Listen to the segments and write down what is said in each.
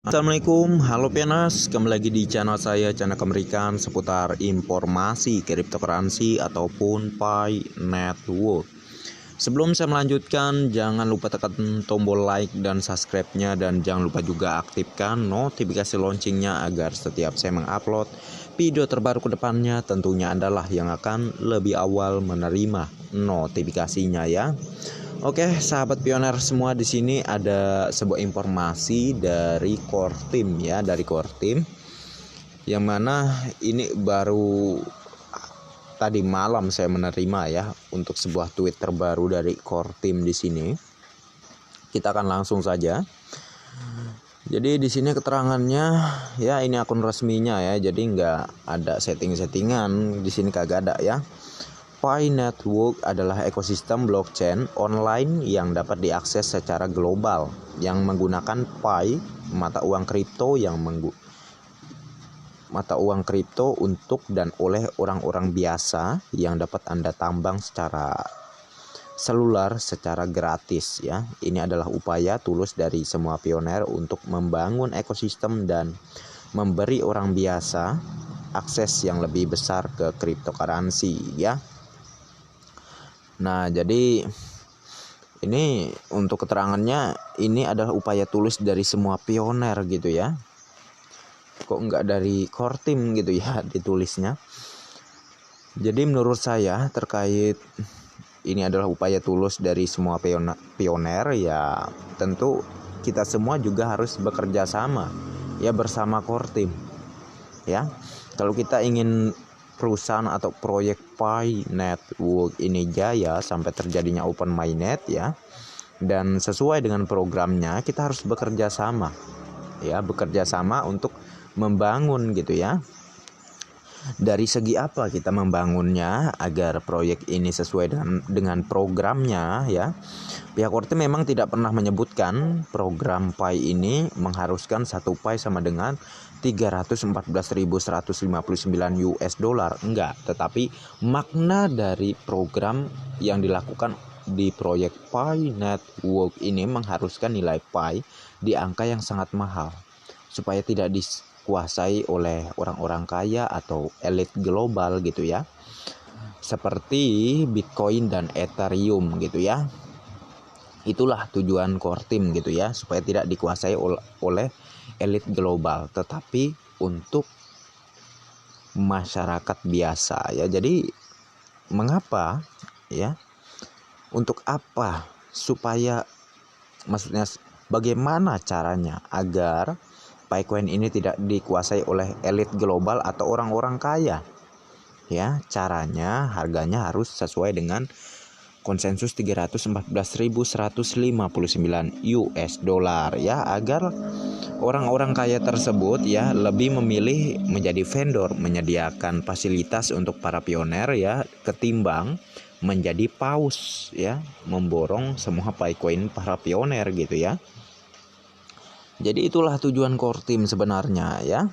Assalamualaikum, halo Pianas, kembali lagi di channel saya, channel Kemerikan seputar informasi cryptocurrency ataupun Pi Network. Sebelum saya melanjutkan, jangan lupa tekan tombol like dan subscribe-nya, dan jangan lupa juga aktifkan notifikasi launchingnya agar setiap saya mengupload video terbaru ke depannya tentunya adalah yang akan lebih awal menerima notifikasinya ya. Oke, sahabat pioner semua, di sini ada sebuah informasi dari Core Team ya, dari Core Team yang mana ini baru tadi malam saya menerima ya untuk sebuah tweet terbaru dari Core Team di sini. Kita akan langsung saja. Jadi di sini keterangannya ya, ini akun resminya ya, jadi nggak ada setting-settingan di sini, kagak ada ya. Pi Network adalah ekosistem blockchain online yang dapat diakses secara global yang menggunakan Pi, mata uang kripto untuk dan oleh orang-orang biasa yang dapat Anda tambang secara seluler secara gratis ya. Ini adalah upaya tulus dari semua pioner untuk membangun ekosistem dan memberi orang biasa akses yang lebih besar ke cryptocurrency ya. Nah, jadi ini untuk keterangannya, ini adalah upaya tulus dari semua pioner gitu ya. Kok enggak dari Core Team gitu ya ditulisnya. Jadi menurut saya terkait ini adalah upaya tulus dari semua pioner ya, tentu kita semua juga harus bekerja sama ya bersama Core Team ya. Kalau kita ingin perusahaan atau proyek Pi Network ini jaya sampai terjadinya open mainnet ya, dan sesuai dengan programnya, kita harus bekerja sama ya, bekerja sama untuk membangun gitu ya. Dari segi apa kita membangunnya agar proyek ini sesuai dengan programnya ya. Pihak Core Team memang tidak pernah menyebutkan program Pi ini mengharuskan 1 Pi sama dengan 314.159 US dollar, enggak, tetapi makna dari program yang dilakukan di proyek Pi Network ini mengharuskan nilai Pi di angka yang sangat mahal supaya tidak dikuasai oleh orang-orang kaya atau elit global gitu ya, seperti Bitcoin dan Ethereum gitu ya. Itulah tujuan Core Team gitu ya, supaya tidak dikuasai oleh elit global, tetapi untuk masyarakat biasa ya. Jadi mengapa ya, untuk apa, supaya maksudnya bagaimana caranya agar Picoin ini tidak dikuasai oleh elit global atau orang-orang kaya ya. Caranya, harganya harus sesuai dengan konsensus 314.159 US dollar ya, agar orang-orang kaya tersebut ya lebih memilih menjadi vendor menyediakan fasilitas untuk para pioner ya, ketimbang menjadi paus ya, memborong semua Picoin para pioner gitu ya. Jadi itulah tujuan Core Team sebenarnya ya.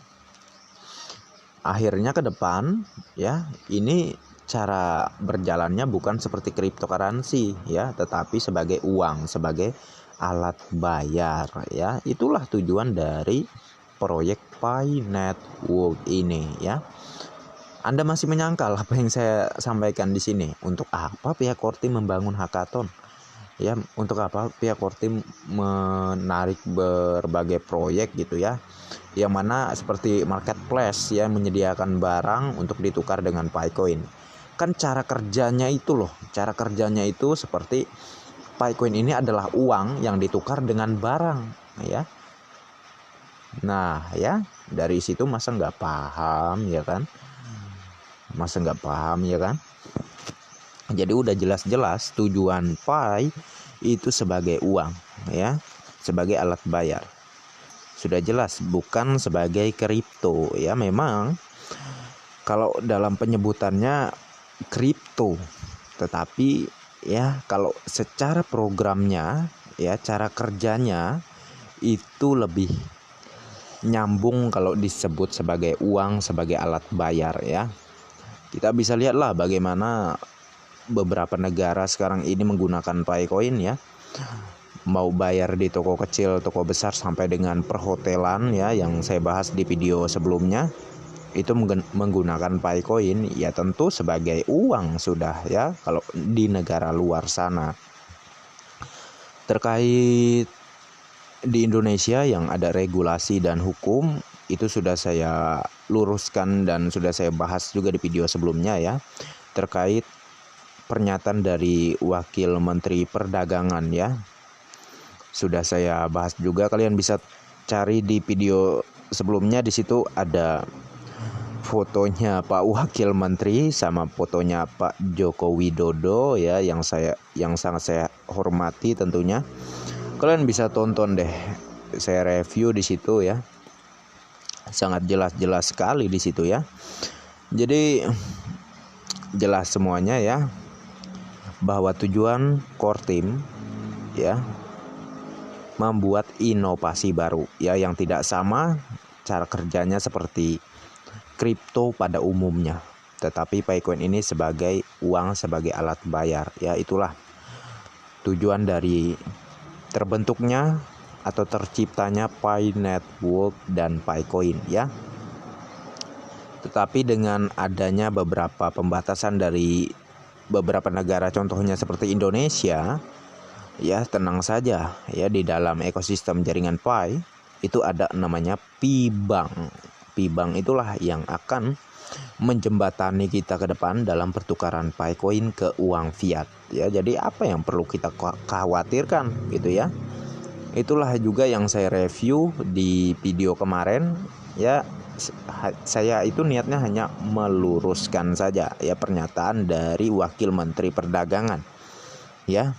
Akhirnya ke depan ya, ini cara berjalannya bukan seperti cryptocurrency ya, tetapi sebagai uang, sebagai alat bayar ya. Itulah tujuan dari proyek Pi Network ini ya. Anda masih menyangkal apa yang saya sampaikan di sini? Untuk apa pihak Core Team membangun hackathon? Ya, untuk apa pihak Core Team menarik berbagai proyek gitu ya, yang mana seperti marketplace ya, menyediakan barang untuk ditukar dengan Picoin. Kan cara kerjanya itu loh, cara kerjanya itu seperti Picoin ini adalah uang yang ditukar dengan barang ya. Nah ya, dari situ masa nggak paham ya kan, masa nggak paham ya kan. Jadi udah jelas-jelas tujuan Pi itu sebagai uang ya, sebagai alat bayar. Sudah jelas bukan sebagai kripto ya. Memang kalau dalam penyebutannya kripto, tetapi ya kalau secara programnya ya, cara kerjanya itu lebih nyambung kalau disebut sebagai uang, sebagai alat bayar ya. Kita bisa lihatlah bagaimana beberapa negara sekarang ini menggunakan Picoin ya. mau bayar di toko kecil, toko besar, sampai dengan perhotelan ya, yang saya bahas di video sebelumnya, itu menggunakan Picoin, ya tentu sebagai uang sudah ya kalau di negara luar sana. Terkait di Indonesia yang ada regulasi dan hukum, itu sudah saya luruskan dan sudah saya bahas juga di video sebelumnya ya, terkait pernyataan dari Wakil Menteri Perdagangan ya. Sudah saya bahas juga, kalian bisa cari di video sebelumnya, di situ ada fotonya Pak Wakil Menteri sama fotonya Pak Joko Widodo ya, yang sangat saya hormati tentunya. Kalian bisa tonton deh, saya review di situ ya. Sangat jelas sekali di situ ya. Jadi jelas semuanya ya, bahwa tujuan Kortim ya membuat inovasi baru ya, yang tidak sama cara kerjanya seperti kripto pada umumnya, tetapi Picoin ini sebagai uang, sebagai alat bayar ya. Itulah tujuan dari terbentuknya atau terciptanya Pi Network dan Picoin ya. Tetapi dengan adanya beberapa pembatasan dari beberapa negara, contohnya seperti Indonesia ya, tenang saja ya, di dalam ekosistem jaringan Pi itu ada namanya Pi-Bank. Pi-Bank itulah yang akan menjembatani kita ke depan dalam pertukaran Picoin ke uang fiat ya. Jadi apa yang perlu kita khawatirkan gitu ya. Itulah juga yang saya review di video kemarin ya. Saya itu niatnya hanya meluruskan saja ya pernyataan dari Wakil Menteri Perdagangan ya.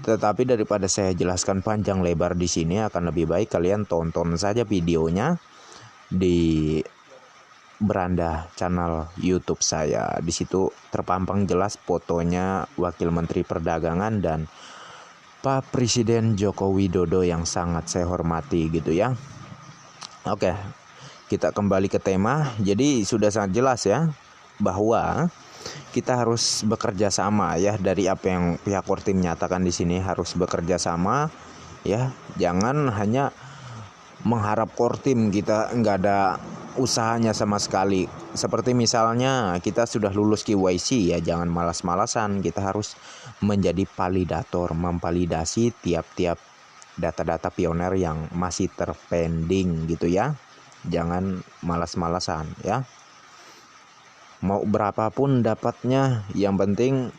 Tetapi daripada saya jelaskan panjang lebar di sini, akan lebih baik kalian tonton saja videonya di beranda channel YouTube saya. Di situ terpampang jelas fotonya Wakil Menteri Perdagangan dan Pak Presiden Joko Widodo yang sangat saya hormati gitu ya. Oke, kita kembali ke tema. Jadi sudah sangat jelas ya bahwa kita harus bekerja sama ya, dari apa yang pihak Kortim nyatakan di sini, harus bekerja sama ya. Jangan hanya mengharap Kortim, kita nggak ada usahanya sama sekali. Seperti misalnya kita sudah lulus KYC ya, jangan malas-malasan. Kita harus menjadi validator, memvalidasi tiap-tiap data-data pioner yang masih terpending gitu ya. Jangan malas-malasan ya. Mau berapapun dapatnya, yang penting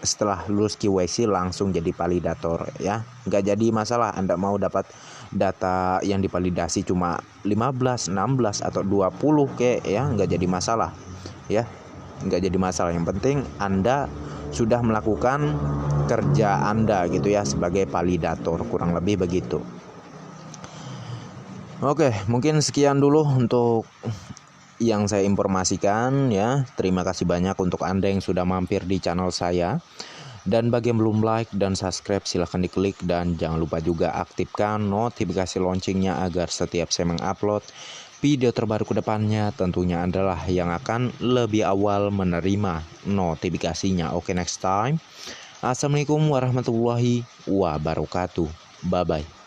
setelah lulus KYC langsung jadi validator ya. Nggak jadi masalah Anda mau dapat data yang divalidasi cuma 15, 16 atau 20 ya, nggak jadi masalah ya. Nggak jadi masalah, yang penting Anda sudah melakukan kerja Anda gitu ya sebagai validator, kurang lebih begitu. Oke, mungkin sekian dulu untuk yang saya informasikan ya. Terima kasih banyak untuk Anda yang sudah mampir di channel saya. Dan bagi yang belum like dan subscribe, silahkan diklik. Dan jangan lupa juga aktifkan notifikasi loncengnya agar setiap saya mengupload video terbaru ke depannya, tentunya adalah yang akan lebih awal menerima notifikasinya. Oke, next time. Assalamualaikum warahmatullahi wabarakatuh. Bye-bye.